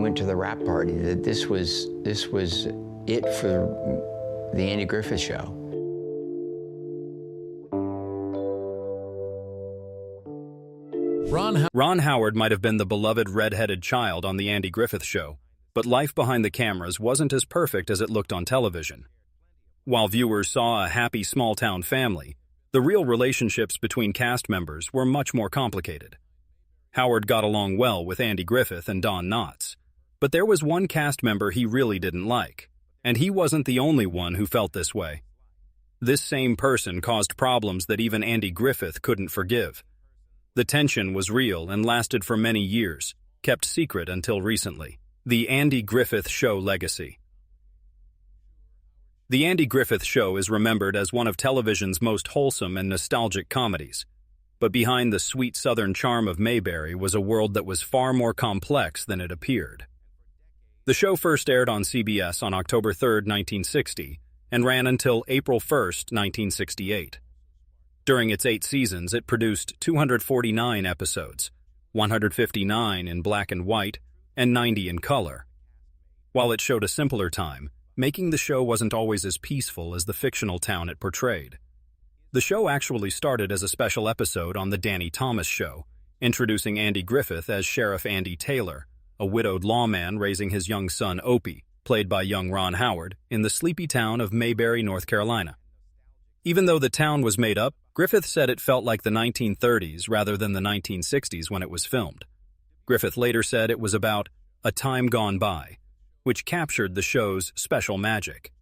went to the wrap party, that this was it for the Andy Griffith Show. Ron Howard might have been the beloved red-headed child on the Andy Griffith Show, but life behind the cameras wasn't as perfect as it looked on television. While viewers saw a happy small-town family, the real relationships between cast members were much more complicated. Howard got along well with Andy Griffith and Don Knotts, but there was one cast member he really didn't like, and he wasn't the only one who felt this way. This same person caused problems that even Andy Griffith couldn't forgive. The tension was real and lasted for many years, kept secret until recently. The Andy Griffith Show legacy. The Andy Griffith Show is remembered as one of television's most wholesome and nostalgic comedies. But behind the sweet southern charm of Mayberry was a world that was far more complex than it appeared. The show first aired on CBS on October 3, 1960, and ran until April 1, 1968. During its 8 seasons, it produced 249 episodes, 159 in black and white, and 90 in color. While it showed a simpler time, making the show wasn't always as peaceful as the fictional town it portrayed. The show actually started as a special episode on The Danny Thomas Show, introducing Andy Griffith as Sheriff Andy Taylor, a widowed lawman raising his young son Opie, played by young Ron Howard, in the sleepy town of Mayberry, North Carolina. Even though the town was made up, Griffith said it felt like the 1930s rather than the 1960s when it was filmed. Griffith later said it was about a time gone by, which captured the show's special magic.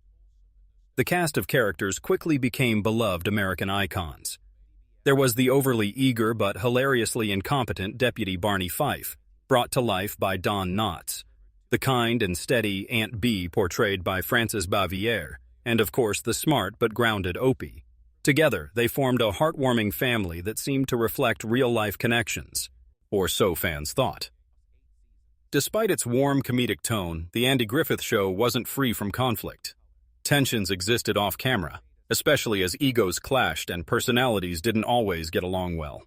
The cast of characters quickly became beloved American icons. There was the overly eager but hilariously incompetent Deputy Barney Fife, brought to life by Don Knotts, the kind and steady Aunt Bee portrayed by Frances Bavière, and of course the smart but grounded Opie. Together, they formed a heartwarming family that seemed to reflect real-life connections, or so fans thought. Despite its warm comedic tone, The Andy Griffith Show wasn't free from conflict. Tensions existed off-camera, especially as egos clashed and personalities didn't always get along well.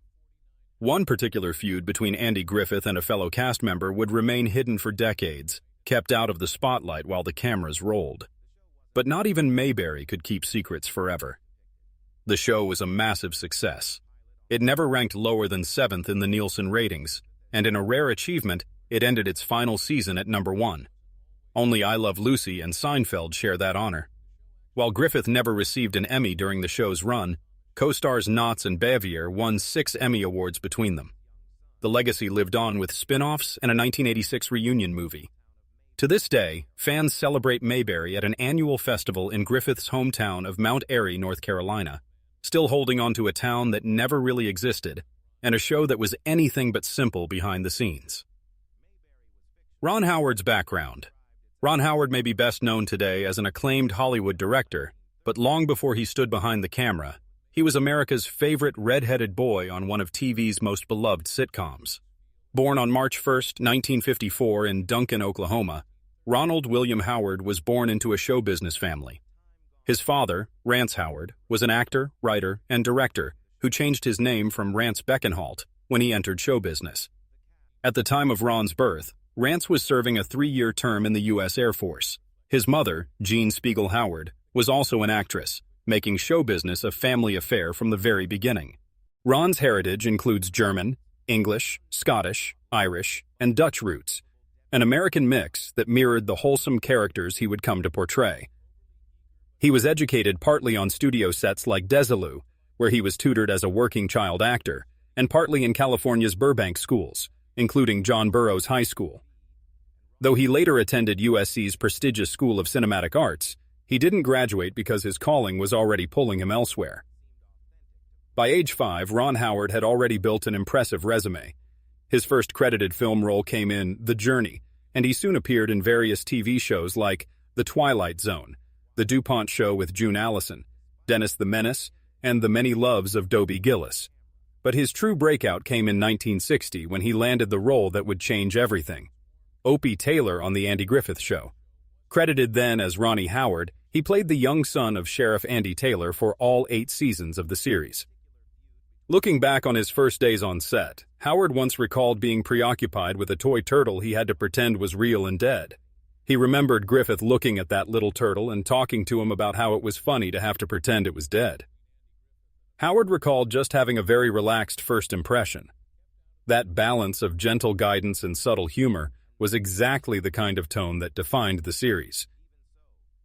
One particular feud between Andy Griffith and a fellow cast member would remain hidden for decades, kept out of the spotlight while the cameras rolled. But not even Mayberry could keep secrets forever. The show was a massive success. It never ranked lower than 7th in the Nielsen ratings, and in a rare achievement, it ended its final season at number 1. Only I Love Lucy and Seinfeld share that honor. While Griffith never received an Emmy during the show's run, co-stars Knotts and Bavière won 6 Emmy Awards between them. The legacy lived on with spin-offs and a 1986 reunion movie. To this day, fans celebrate Mayberry at an annual festival in Griffith's hometown of Mount Airy, North Carolina, still holding on to a town that never really existed, and a show that was anything but simple behind the scenes. Ron Howard's background. Ron Howard may be best known today as an acclaimed Hollywood director, but long before he stood behind the camera, he was America's favorite red-headed boy on one of TV's most beloved sitcoms. Born on March 1, 1954 in Duncan, Oklahoma, Ronald William Howard was born into a show business family. His father, Rance Howard, was an actor, writer, and director who changed his name from Rance Beckenhalt when he entered show business. At the time of Ron's birth, Rance was serving a 3-year term in the U.S. Air Force. His mother, Jean Spiegel Howard, was also an actress, making show business a family affair from the very beginning. Ron's heritage includes German, English, Scottish, Irish, and Dutch roots, an American mix that mirrored the wholesome characters he would come to portray. He was educated partly on studio sets like Desilu, where he was tutored as a working child actor, and partly in California's Burbank schools, including John Burroughs High School. Though he later attended USC's prestigious School of Cinematic Arts, he didn't graduate because his calling was already pulling him elsewhere. By age 5, Ron Howard had already built an impressive resume. His first credited film role came in The Journey, and he soon appeared in various TV shows like The Twilight Zone, The DuPont Show with June Allison, Dennis the Menace, and The Many Loves of Dobie Gillis. But his true breakout came in 1960 when he landed the role that would change everything: Opie Taylor on The Andy Griffith Show. Credited then as Ronnie Howard, he played the young son of Sheriff Andy Taylor for all 8 seasons of the series. Looking back on his first days on set, Howard once recalled being preoccupied with a toy turtle he had to pretend was real and dead. He remembered Griffith looking at that little turtle and talking to him about how it was funny to have to pretend it was dead. Howard recalled just having a very relaxed first impression. That balance of gentle guidance and subtle humor was exactly the kind of tone that defined the series.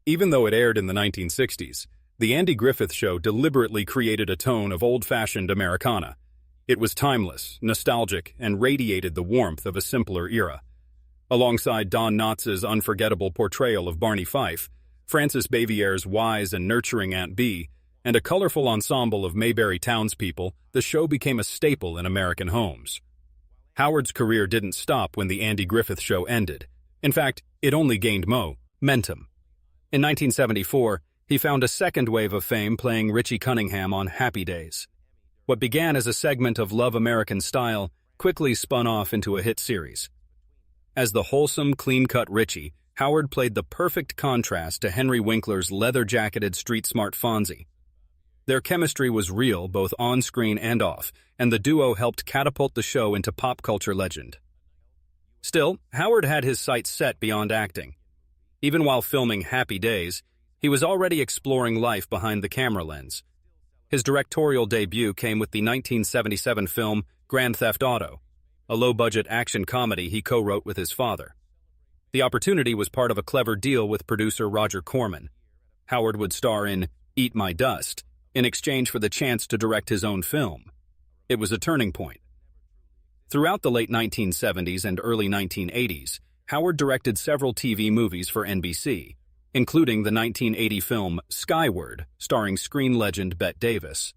Even though it aired in the 1960s, The Andy Griffith Show deliberately created a tone of old-fashioned Americana. It was timeless, nostalgic, and radiated the warmth of a simpler era. Alongside Don Knotts' unforgettable portrayal of Barney Fife, Frances Bavier's wise and nurturing Aunt Bee, and a colorful ensemble of Mayberry townspeople, the show became a staple in American homes. Howard's career didn't stop when The Andy Griffith Show ended. In fact, it only gained momentum. In 1974, he found a second wave of fame playing Richie Cunningham on Happy Days. What began as a segment of Love American Style quickly spun off into a hit series. As the wholesome, clean-cut Richie, Howard played the perfect contrast to Henry Winkler's leather-jacketed street-smart Fonzie. Their chemistry was real both on-screen and off, and the duo helped catapult the show into pop culture legend. Still, Howard had his sights set beyond acting. Even while filming Happy Days, he was already exploring life behind the camera lens. His directorial debut came with the 1977 film Grand Theft Auto, a low-budget action comedy he co-wrote with his father. The opportunity was part of a clever deal with producer Roger Corman. Howard would star in Eat My Dust in exchange for the chance to direct his own film. It was a turning point. Throughout the late 1970s and early 1980s, Howard directed several TV movies for NBC, including the 1980 film Skyward, starring screen legend Bette Davis.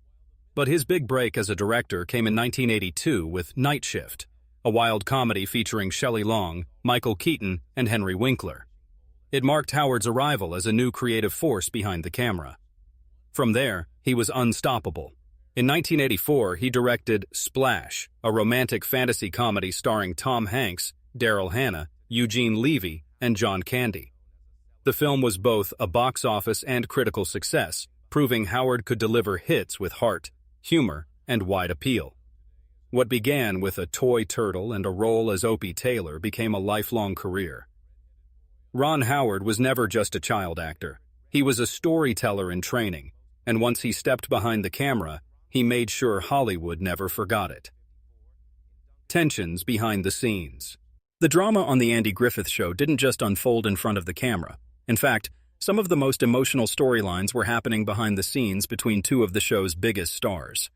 But his big break as a director came in 1982 with Night Shift, a wild comedy featuring Shelley Long, Michael Keaton, and Henry Winkler. It marked Howard's arrival as a new creative force behind the camera. From there, he was unstoppable. In 1984, he directed Splash, a romantic fantasy comedy starring Tom Hanks, Daryl Hannah, Eugene Levy, and John Candy. The film was both a box office and critical success, proving Howard could deliver hits with heart, humor, and wide appeal. What began with a toy turtle and a role as Opie Taylor became a lifelong career. Ron Howard was never just a child actor. He was a storyteller in training, and once he stepped behind the camera, he made sure Hollywood never forgot it. Tensions behind the scenes. The drama on The Andy Griffith Show didn't just unfold in front of the camera. In fact, some of the most emotional storylines were happening behind the scenes between two of the show's biggest stars.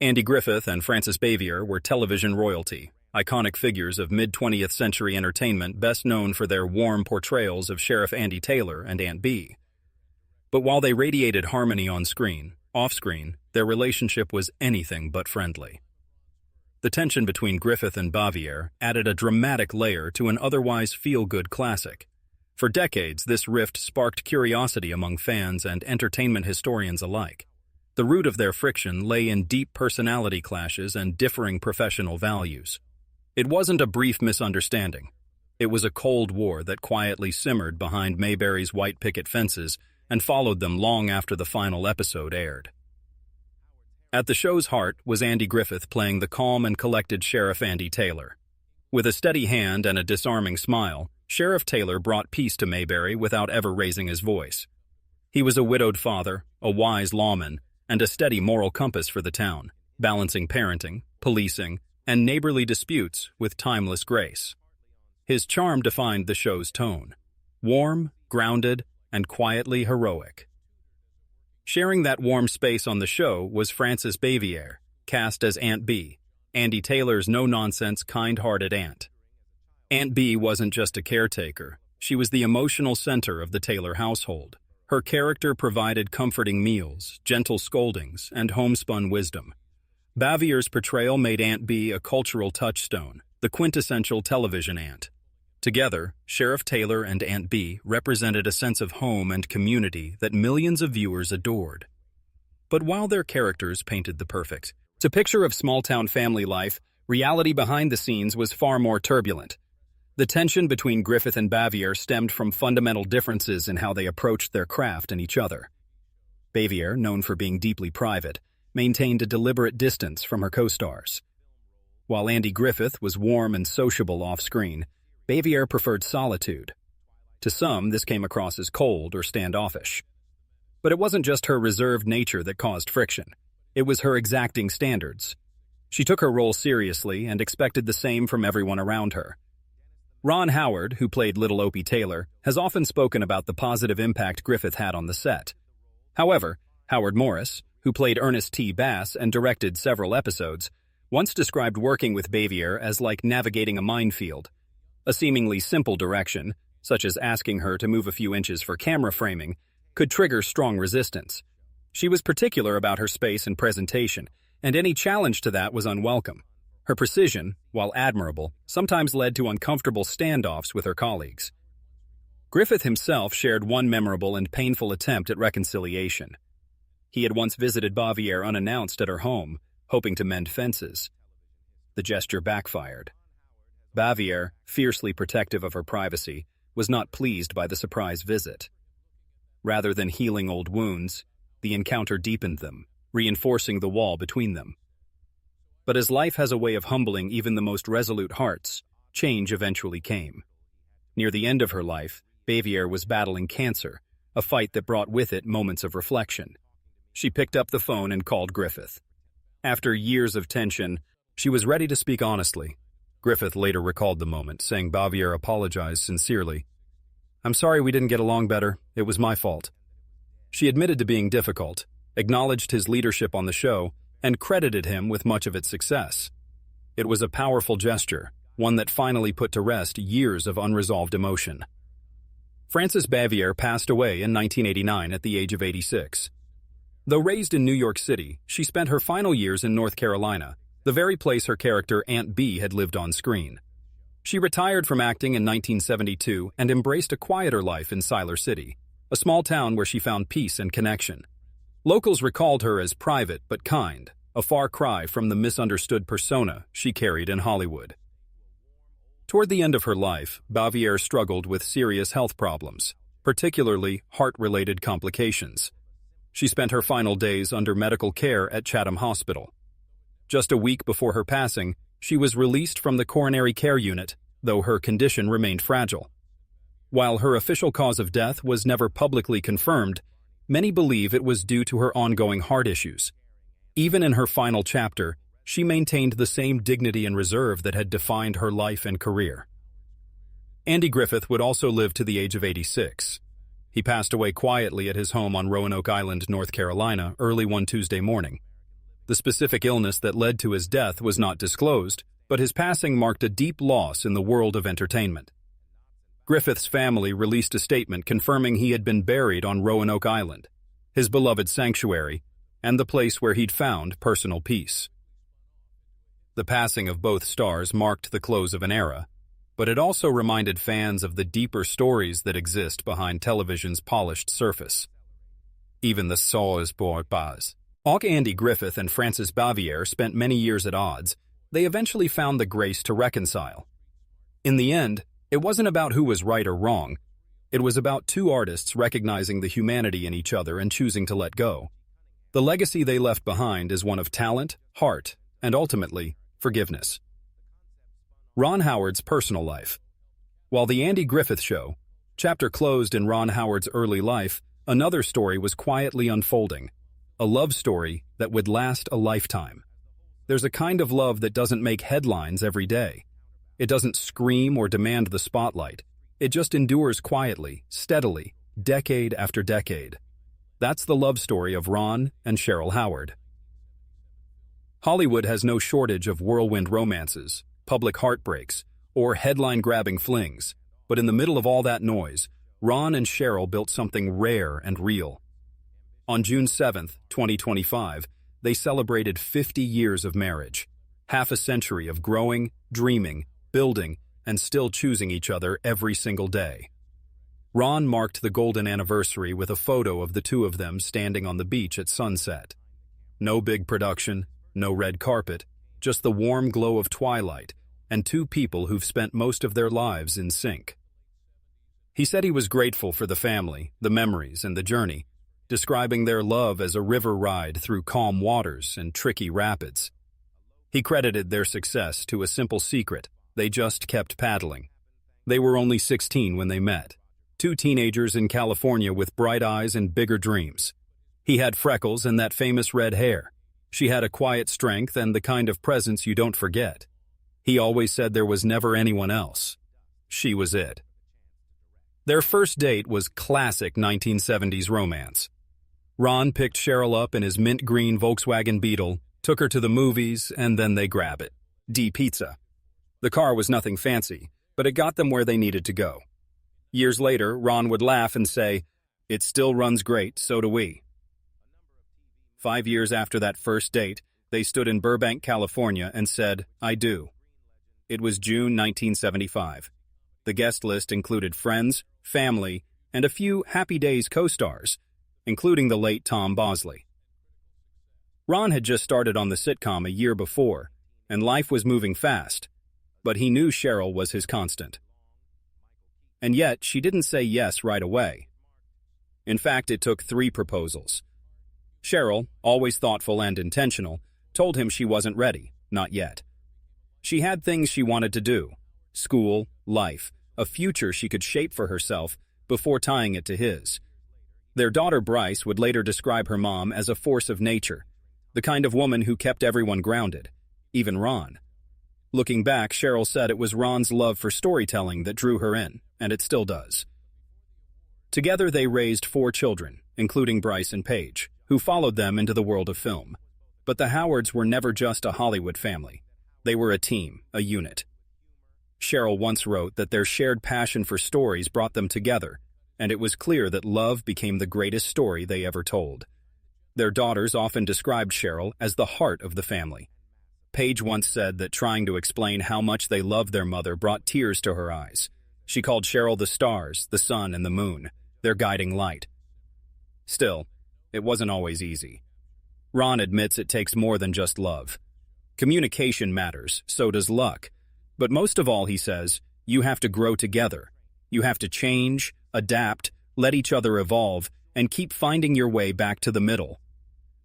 Andy Griffith and Frances Bavier were television royalty, iconic figures of mid-20th century entertainment best known for their warm portrayals of Sheriff Andy Taylor and Aunt Bee. But while they radiated harmony on screen, off-screen, their relationship was anything but friendly. The tension between Griffith and Bavier added a dramatic layer to an otherwise feel-good classic. For decades, this rift sparked curiosity among fans and entertainment historians alike. The root of their friction lay in deep personality clashes and differing professional values. It wasn't a brief misunderstanding. It was a Cold War that quietly simmered behind Mayberry's white picket fences and followed them long after the final episode aired. At the show's heart was Andy Griffith playing the calm and collected Sheriff Andy Taylor. With a steady hand and a disarming smile, Sheriff Taylor brought peace to Mayberry without ever raising his voice. He was a widowed father, a wise lawman, and a steady moral compass for the town, balancing parenting, policing, and neighborly disputes with timeless grace. His charm defined the show's tone: warm, grounded, and quietly heroic. Sharing that warm space on the show was Frances Bavier, cast as Aunt Bee, Andy Taylor's no-nonsense, kind-hearted aunt. Aunt Bee wasn't just a caretaker. She was the emotional center of the Taylor household. Her character provided comforting meals, gentle scoldings, and homespun wisdom. Bavier's portrayal made Aunt Bee a cultural touchstone, the quintessential television aunt. Together, Sheriff Taylor and Aunt Bee represented a sense of home and community that millions of viewers adored. But while their characters painted the perfect picture of small-town family life, reality behind the scenes was far more turbulent. The tension between Griffith and Bavier stemmed from fundamental differences in how they approached their craft and each other. Bavier, known for being deeply private, maintained a deliberate distance from her co-stars. While Andy Griffith was warm and sociable off-screen, Bavière preferred solitude. To some, this came across as cold or standoffish. But it wasn't just her reserved nature that caused friction. It was her exacting standards. She took her role seriously and expected the same from everyone around her. Ron Howard, who played Little Opie Taylor, has often spoken about the positive impact Griffith had on the set. However, Howard Morris, who played Ernest T. Bass and directed several episodes, once described working with Bavière as like navigating a minefield. A seemingly simple direction, such as asking her to move a few inches for camera framing, could trigger strong resistance. She was particular about her space and presentation, and any challenge to that was unwelcome. Her precision, while admirable, sometimes led to uncomfortable standoffs with her colleagues. Griffith himself shared one memorable and painful attempt at reconciliation. He had once visited Bavière unannounced at her home, hoping to mend fences. The gesture backfired. Bavière, fiercely protective of her privacy, was not pleased by the surprise visit. Rather than healing old wounds, the encounter deepened them, reinforcing the wall between them. But as life has a way of humbling even the most resolute hearts, change eventually came. Near the end of her life, Bavière was battling cancer, a fight that brought with it moments of reflection. She picked up the phone and called Griffith. After years of tension, she was ready to speak honestly. Griffith later recalled the moment, saying Bavière apologized sincerely. "I'm sorry we didn't get along better. It was my fault." She admitted to being difficult, acknowledged his leadership on the show, and credited him with much of its success. It was a powerful gesture, one that finally put to rest years of unresolved emotion. Frances Bavière passed away in 1989 at the age of 86. Though raised in New York City, she spent her final years in North Carolina, the very place her character Aunt Bee had lived on screen. She retired from acting in 1972 and embraced a quieter life in Siler City, a small town where she found peace and connection. Locals recalled her as private but kind, a far cry from the misunderstood persona she carried in Hollywood. Toward the end of her life, Bavière struggled with serious health problems, particularly heart-related complications. She spent her final days under medical care at Chatham Hospital. Just a week before her passing, she was released from the coronary care unit, though her condition remained fragile. While her official cause of death was never publicly confirmed, many believe it was due to her ongoing heart issues. Even in her final chapter, she maintained the same dignity and reserve that had defined her life and career. Andy Griffith would also live to the age of 86. He passed away quietly at his home on Roanoke Island, North Carolina, early one Tuesday morning. The specific illness that led to his death was not disclosed, but his passing marked a deep loss in the world of entertainment. Griffith's family released a statement confirming he had been buried on Roanoke Island, his beloved sanctuary, and the place where he'd found personal peace. The passing of both stars marked the close of an era, but it also reminded fans of the deeper stories that exist behind television's polished surface. Even the soul is baz. Although Andy Griffith and Frances Bavière spent many years at odds, they eventually found the grace to reconcile. In the end, it wasn't about who was right or wrong. It was about two artists recognizing the humanity in each other and choosing to let go. The legacy they left behind is one of talent, heart, and ultimately, forgiveness. Ron Howard's personal life. While The Andy Griffith Show chapter closed in Ron Howard's early life, another story was quietly unfolding, a love story that would last a lifetime. There's a kind of love that doesn't make headlines every day. It doesn't scream or demand the spotlight. It just endures quietly, steadily, decade after decade. That's the love story of Ron and Cheryl Howard. Hollywood has no shortage of whirlwind romances, public heartbreaks, or headline-grabbing flings, but in the middle of all that noise, Ron and Cheryl built something rare and real. On June 7, 2025, they celebrated 50 years of marriage, half a century of growing, dreaming, building, and still choosing each other every single day. Ron marked the golden anniversary with a photo of the two of them standing on the beach at sunset. No big production, no red carpet, just the warm glow of twilight and two people who've spent most of their lives in sync. He said he was grateful for the family, the memories, and the journey, describing their love as a river ride through calm waters and tricky rapids. He credited their success to a simple secret: they just kept paddling. They were only 16 when they met, two teenagers in California with bright eyes and bigger dreams. He had freckles and that famous red hair. She had a quiet strength and the kind of presence you don't forget. He always said there was never anyone else. She was it. Their first date was classic 1970s romance. Ron picked Cheryl up in his mint green Volkswagen Beetle, took her to the movies, and then they grab it. Pizza. The car was nothing fancy, but it got them where they needed to go. Years later, Ron would laugh and say, "It still runs great, so do we." 5 years after that first date, they stood in Burbank, California, and said, "I do." It was June 1975. The guest list included friends, family, and a few Happy Days co-stars, including the late Tom Bosley. Ron had just started on the sitcom a year before, and life was moving fast, but he knew Cheryl was his constant. And yet, she didn't say yes right away. In fact, it took 3 proposals. Cheryl, always thoughtful and intentional, told him she wasn't ready, not yet. She had things she wanted to do: school, life, a future she could shape for herself before tying it to his. Their daughter Bryce would later describe her mom as a force of nature, the kind of woman who kept everyone grounded, even Ron. Looking back, Cheryl said it was Ron's love for storytelling that drew her in, and it still does. Together they raised 4 children, including Bryce and Paige, who followed them into the world of film. But the Howards were never just a Hollywood family. They were a team, a unit. Cheryl once wrote that their shared passion for stories brought them together, and it was clear that love became the greatest story they ever told. Their daughters often described Cheryl as the heart of the family. Paige once said that trying to explain how much they loved their mother brought tears to her eyes. She called Cheryl the stars, the sun, and the moon, their guiding light. Still, it wasn't always easy. Ron admits it takes more than just love. Communication matters, so does luck. But most of all, he says, you have to grow together. You have to change, adapt, let each other evolve, and keep finding your way back to the middle.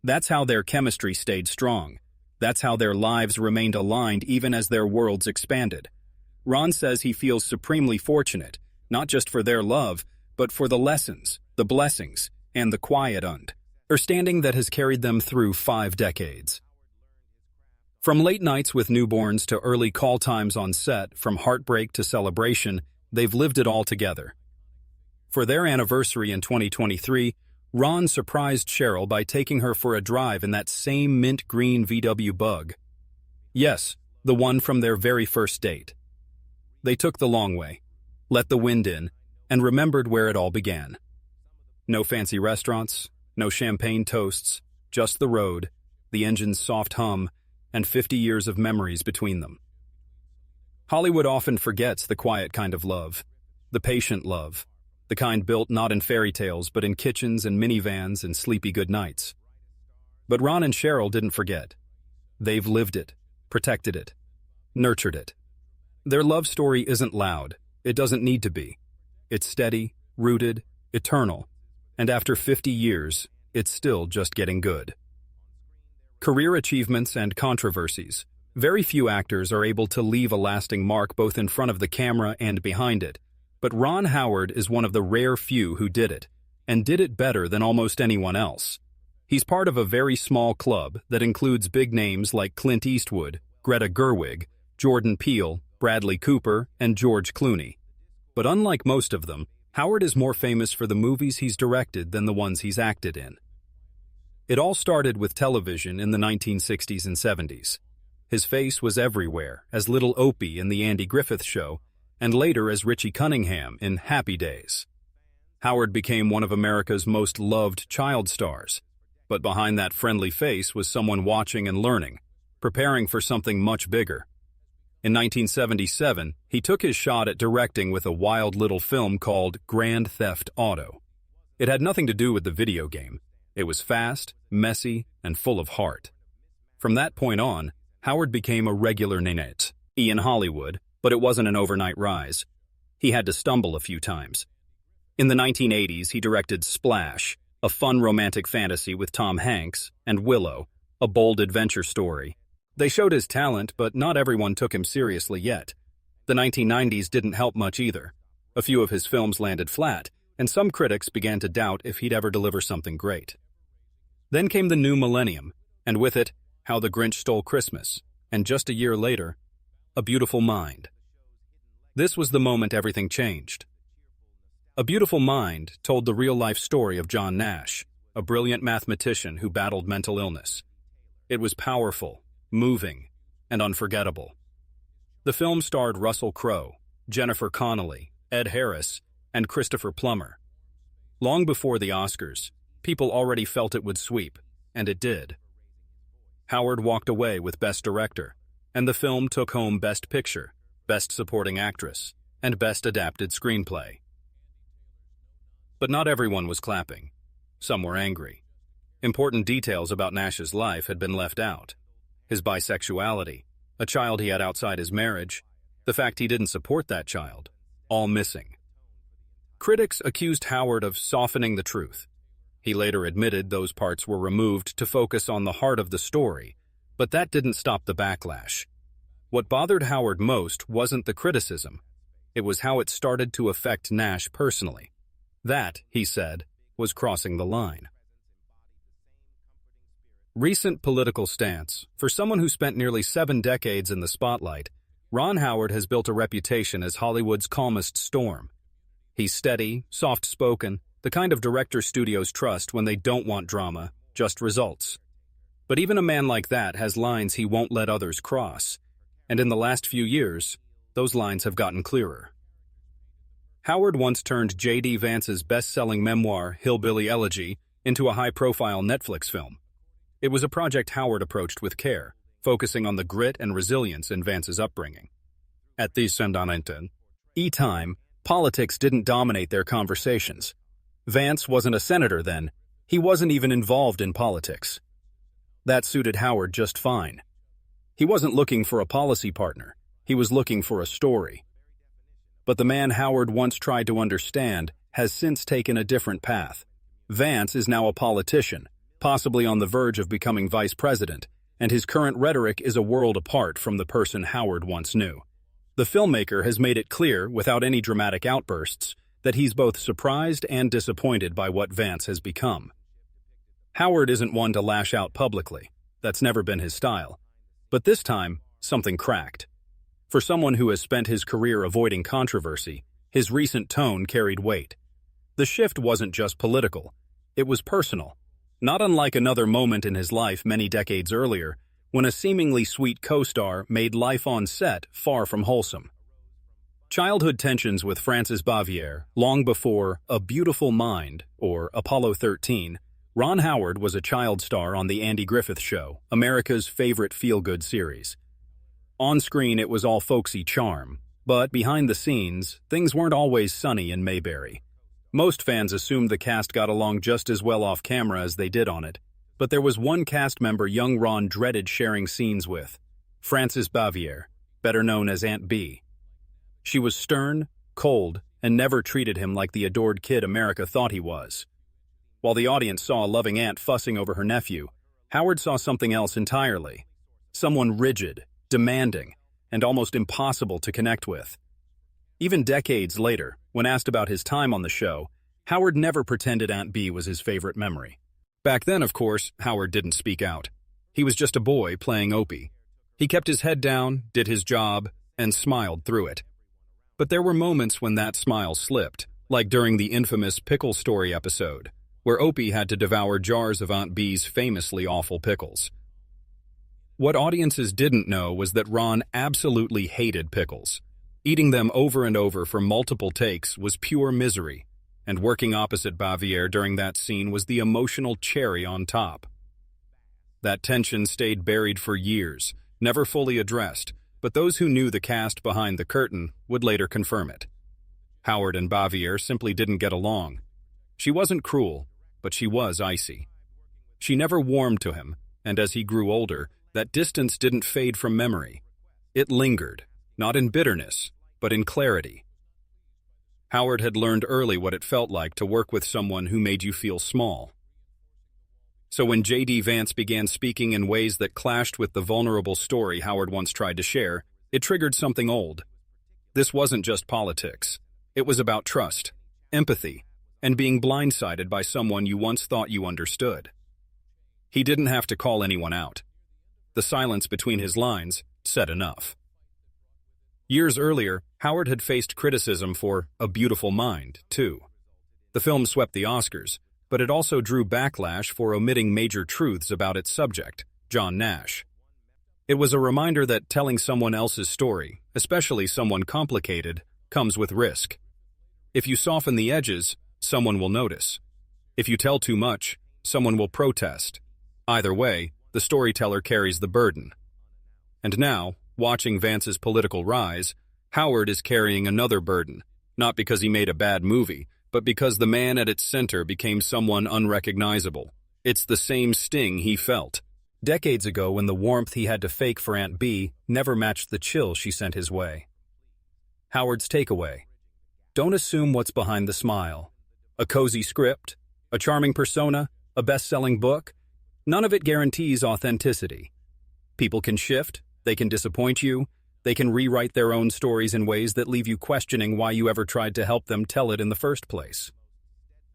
That's how their chemistry stayed strong. That's how their lives remained aligned even as their worlds expanded. Ron says he feels supremely fortunate, not just for their love, but for the lessons, the blessings, and the quiet understanding that has carried them through 5 decades. From late nights with newborns to early call times on set, from heartbreak to celebration, they've lived it all together. For their anniversary in 2023, Ron surprised Cheryl by taking her for a drive in that same mint green VW Bug. Yes, the one from their very first date. They took the long way, let the wind in, and remembered where it all began. No fancy restaurants, no champagne toasts, just the road, the engine's soft hum, and 50 years of memories between them. Hollywood often forgets the quiet kind of love, the patient love, the kind built not in fairy tales but in kitchens and minivans and sleepy good nights. But Ron and Cheryl didn't forget. They've lived it, protected it, nurtured it. Their love story isn't loud. It doesn't need to be. It's steady, rooted, eternal, and after 50 years, it's still just getting good. Career achievements and controversies. Very few actors are able to leave a lasting mark both in front of the camera and behind it, but Ron Howard is one of the rare few who did it, and did it better than almost anyone else. He's part of a very small club that includes big names like Clint Eastwood, Greta Gerwig, Jordan Peele, Bradley Cooper, and George Clooney. But unlike most of them, Howard is more famous for the movies he's directed than the ones he's acted in. It all started with television in the 1960s and 70s. His face was everywhere, as Little Opie in The Andy Griffith Show, and later as Richie Cunningham in Happy Days. Howard became one of America's most loved child stars, but behind that friendly face was someone watching and learning, preparing for something much bigger. In 1977, he took his shot at directing with a wild little film called Grand Theft Auto. It had nothing to do with the video game. It was fast, messy, and full of heart. From that point on, Howard became a regular name in Hollywood, but it wasn't an overnight rise. He had to stumble a few times. In the 1980s, he directed Splash, a fun romantic fantasy with Tom Hanks, and Willow, a bold adventure story. They showed his talent, but not everyone took him seriously yet. The 1990s didn't help much either. A few of his films landed flat, and some critics began to doubt if he'd ever deliver something great. Then came the new millennium, and with it, How the Grinch Stole Christmas, and just a year later, A Beautiful Mind. This was the moment everything changed. A Beautiful Mind told the real-life story of John Nash, a brilliant mathematician who battled mental illness. It was powerful, moving, and unforgettable. The film starred Russell Crowe, Jennifer Connelly, Ed Harris, and Christopher Plummer. Long before the Oscars, people already felt it would sweep, and it did. Howard walked away with Best Director, and the film took home Best Picture, Best Supporting Actress, and Best Adapted Screenplay. But not everyone was clapping. Some were angry. Important details about Nash's life had been left out. His bisexuality, a child he had outside his marriage, the fact he didn't support that child, all missing. Critics accused Howard of softening the truth. He later admitted those parts were removed to focus on the heart of the story, but that didn't stop the backlash. What bothered Howard most wasn't the criticism. It was how it started to affect Nash personally. That, he said, was crossing the line. Recent political stance. For someone who spent nearly 7 decades in the spotlight, Ron Howard has built a reputation as Hollywood's calmest storm. He's steady, soft-spoken, the kind of director studios trust when they don't want drama, just results. But even a man like that has lines he won't let others cross, and in the last few years, those lines have gotten clearer. Howard once turned J.D. Vance's best-selling memoir, Hillbilly Elegy, into a high-profile Netflix film. It was a project Howard approached with care, focusing on the grit and resilience in Vance's upbringing. At the time, politics didn't dominate their conversations. Vance wasn't a senator then. He wasn't even involved in politics. That suited Howard just fine. He wasn't looking for a policy partner. He was looking for a story. But the man Howard once tried to understand has since taken a different path. Vance is now a politician, possibly on the verge of becoming vice president, and his current rhetoric is a world apart from the person Howard once knew. The filmmaker has made it clear, without any dramatic outbursts, that he's both surprised and disappointed by what Vance has become. Howard isn't one to lash out publicly. That's never been his style. But this time, something cracked. For someone who has spent his career avoiding controversy, his recent tone carried weight. The shift wasn't just political. It was personal. Not unlike another moment in his life many decades earlier, when a seemingly sweet co-star made life on set far from wholesome. Childhood tensions with Frances Bavière, long before A Beautiful Mind, or Apollo 13, Ron Howard was a child star on The Andy Griffith Show, America's favorite feel-good series. On screen, it was all folksy charm, but behind the scenes, things weren't always sunny in Mayberry. Most fans assumed the cast got along just as well off camera as they did on it, but there was one cast member young Ron dreaded sharing scenes with, Frances Bavière, better known as Aunt B. She was stern, cold, and never treated him like the adored kid America thought he was. While the audience saw a loving aunt fussing over her nephew, Howard saw something else entirely. Someone rigid, demanding, and almost impossible to connect with. Even decades later, when asked about his time on the show, Howard never pretended Aunt B was his favorite memory. Back then, of course, Howard didn't speak out. He was just a boy playing Opie. He kept his head down, did his job, and smiled through it. But there were moments when that smile slipped, like during the infamous Pickle Story episode, where Opie had to devour jars of Aunt B's famously awful pickles. What audiences didn't know was that Ron absolutely hated pickles. Eating them over and over for multiple takes was pure misery, and working opposite Bavière during that scene was the emotional cherry on top. That tension stayed buried for years, never fully addressed, but those who knew the cast behind the curtain would later confirm it. Howard and Bavière simply didn't get along. She wasn't cruel, but she was icy. She never warmed to him, and as he grew older, that distance didn't fade from memory. It lingered, not in bitterness, but in clarity. Howard had learned early what it felt like to work with someone who made you feel small. So when J.D. Vance began speaking in ways that clashed with the vulnerable story Howard once tried to share, it triggered something old. This wasn't just politics. It was about trust, empathy, and being blindsided by someone you once thought you understood. He didn't have to call anyone out. The silence between his lines said enough. Years earlier, Howard had faced criticism for A Beautiful Mind, too. The film swept the Oscars, but it also drew backlash for omitting major truths about its subject, John Nash. It was a reminder that telling someone else's story, especially someone complicated, comes with risk. If you soften the edges, someone will notice. If you tell too much, someone will protest. Either way, the storyteller carries the burden. And now, watching Vance's political rise, Howard is carrying another burden, not because he made a bad movie, but because the man at its center became someone unrecognizable. It's the same sting he felt decades ago when the warmth he had to fake for Aunt Bee never matched the chill she sent his way. Howard's takeaway: don't assume what's behind the smile. A cozy script, a charming persona, a best-selling book, none of it guarantees authenticity. People can shift, they can disappoint you, they can rewrite their own stories in ways that leave you questioning why you ever tried to help them tell it in the first place.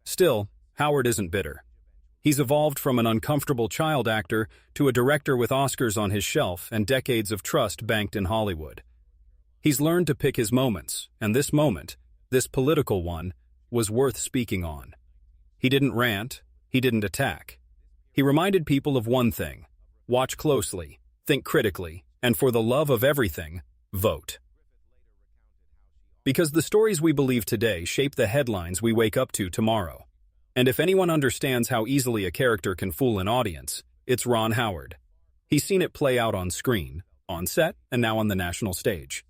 Still, Howard isn't bitter. He's evolved from an uncomfortable child actor to a director with Oscars on his shelf and decades of trust banked in Hollywood. He's learned to pick his moments, and this moment, this political one, was worth speaking on. He didn't rant, he didn't attack. He reminded people of one thing: watch closely, think critically, and for the love of everything, vote. Because the stories we believe today shape the headlines we wake up to tomorrow. And if anyone understands how easily a character can fool an audience, it's Ron Howard. He's seen it play out on screen, on set, and now on the national stage.